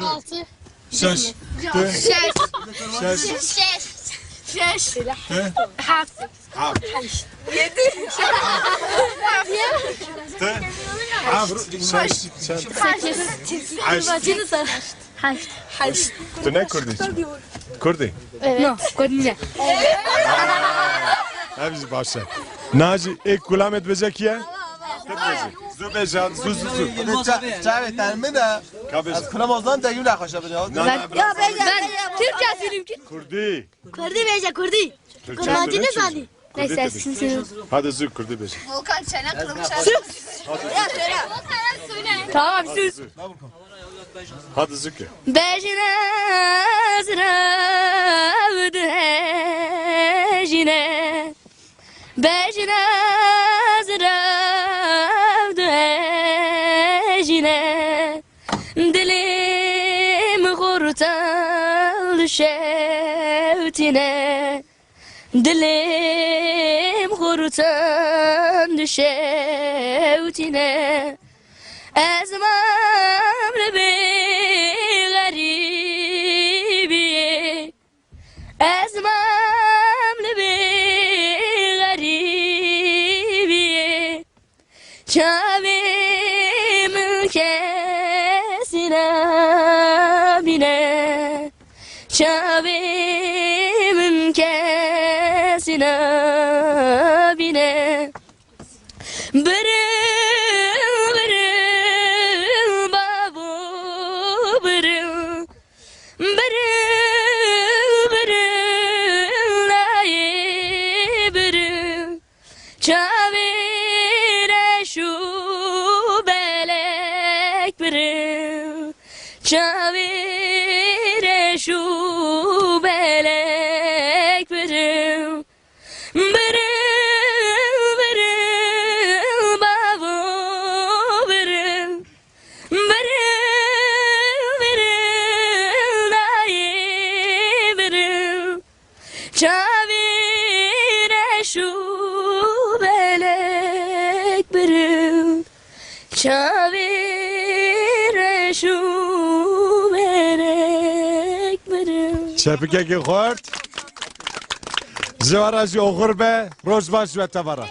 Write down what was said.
6 6 6 Tu ne Kurdi? Kurdi. Evet. Kurdi. Hepsi başa. Naci ilk kulamet bezekiye? Zu beja, zu. Çay termi de az kuramazdan da güle hoşa biliyor. Ben Türkçe söyleyeyim ki. Kurdi. Kurdi beja kurdi. Kurmancı ne zannediyor? Neyse sizin. Hadi zu Kurdi beja. Volkan çene kırılmış. Tamam sus. Hadi zu ki. Bejine zravd hejine. Bejine zravd hejine. Dilim kurtal şevtine. Dilim kurtal şevtine. Ezmam bi garibi. Ezmam bi garibi. Çavim kesine bine. Çavim kesine bine. Bırıl bırıl babu bırıl. Bırıl bırıl ayı bırıl. Çavire şu belek bırıl. Çavire şu belek bırıl. Bırıl bırıl babu bırıl. Bırıl bırıl ayı bırıl. Çavire şu belek bırıl. Çavire şu belek bırıl. Çepike ki khort. Zivaraji oğur be, rozbaş ve tavara.